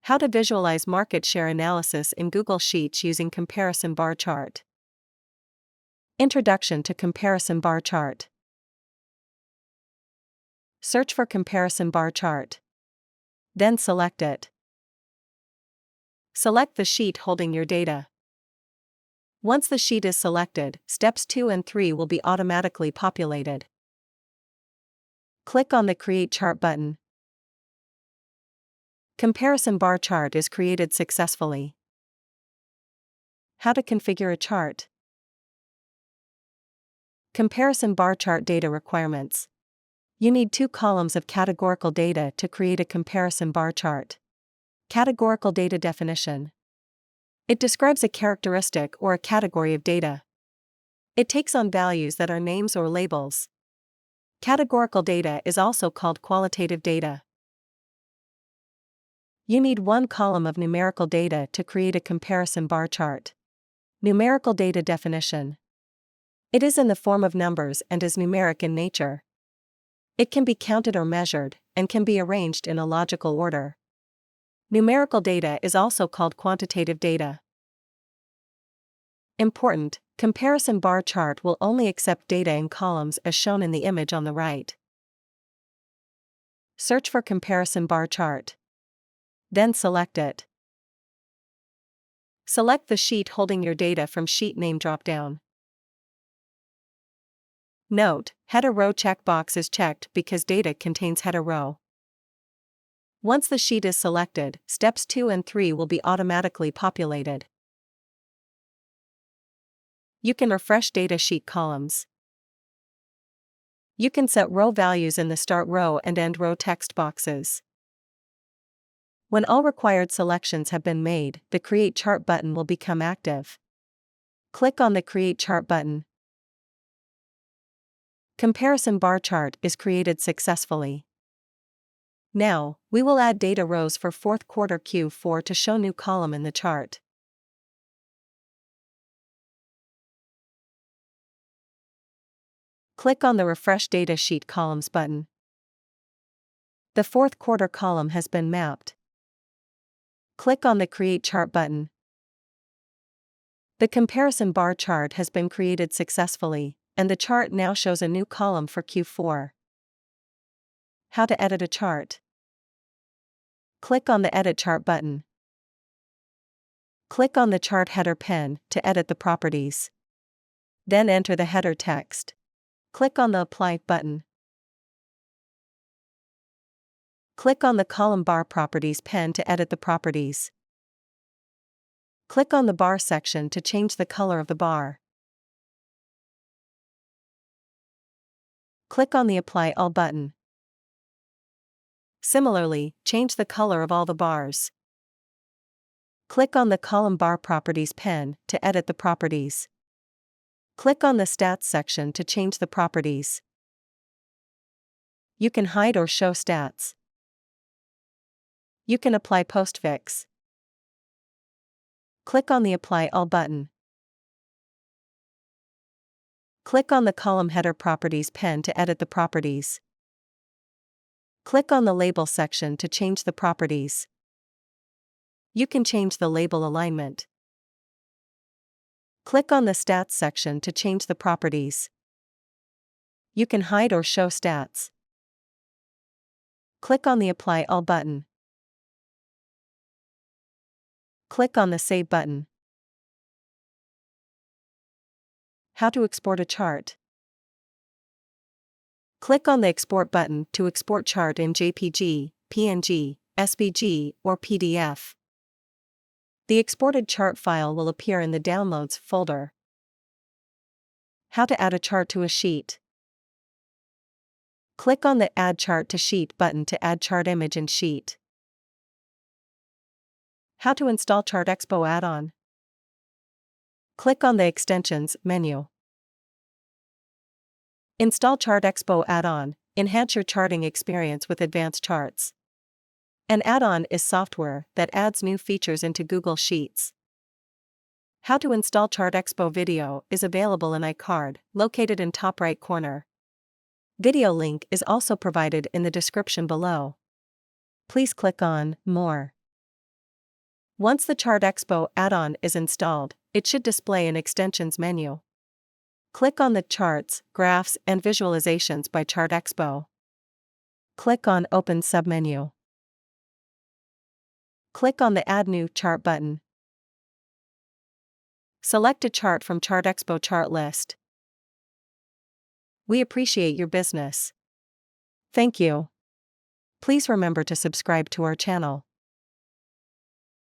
How to visualize market share analysis in Google Sheets using comparison bar chart. Introduction to comparison bar chart. Search for comparison bar chart. Then select it. Select the sheet holding your data. Once the sheet is selected, steps 2 and 3 will be automatically populated. Click on the Create Chart button. Comparison bar chart is created successfully. How to configure a chart. Comparison bar chart data requirements. You need 2 columns of categorical data to create a comparison bar chart. Categorical data definition. It describes a characteristic or a category of data. It takes on values that are names or labels. Categorical data is also called qualitative data. You need 1 column of numerical data to create a comparison bar chart. Numerical data definition. It is in the form of numbers and is numeric in nature. It can be counted or measured, and can be arranged in a logical order. Numerical data is also called quantitative data. Important: comparison bar chart will only accept data in columns as shown in the image on the right. Search for comparison bar chart. Then select it. Select the sheet holding your data from Sheet Name dropdown. Note: Header Row checkbox is checked because data contains header row. Once the sheet is selected, steps 2 and 3 will be automatically populated. You can refresh data sheet columns. You can set row values in the start row and end row text boxes. When all required selections have been made, the Create Chart button will become active. Click on the Create Chart button. Comparison bar chart is created successfully. Now, we will add data rows for fourth quarter Q4 to show new column in the chart. Click on the Refresh Data Sheet Columns button. The fourth quarter column has been mapped. Click on the Create Chart button. The comparison bar chart has been created successfully, and the chart now shows a new column for Q4. How to edit a chart. Click on the Edit Chart button. Click on the chart header pen to edit the properties. Then enter the header text. Click on the Apply button. Click on the Column Bar Properties pen to edit the properties. Click on the bar section to change the color of the bar. Click on the Apply All button. Similarly, change the color of all the bars. Click on the Column Bar Properties pen to edit the properties. Click on the Stats section to change the properties. You can hide or show stats. You can apply postfix. Click on the Apply All button. Click on the Column Header Properties pen to edit the properties. Click on the Label section to change the properties. You can change the label alignment. Click on the Stats section to change the properties. You can hide or show stats. Click on the Apply All button. Click on the Save button. How to export a chart. Click on the Export button to export chart in JPG, PNG, SVG, or PDF. The exported chart file will appear in the Downloads folder. How to add a chart to a sheet. Click on the Add Chart to Sheet button to add chart image in sheet. How to install ChartExpo add-on. Click on the Extensions menu. Install ChartExpo add-on, enhance your charting experience with advanced charts. An add-on is software that adds new features into Google Sheets. How to install ChartExpo video is available in iCard, located in top right corner. Video link is also provided in the description below. Please click on More. Once the ChartExpo add-on is installed, it should display an extensions menu. Click on the Charts, Graphs and Visualizations by ChartExpo. Click on Open submenu. Click on the Add New Chart button. Select a chart from ChartExpo chart list. We appreciate your business. Thank you. Please remember to subscribe to our channel.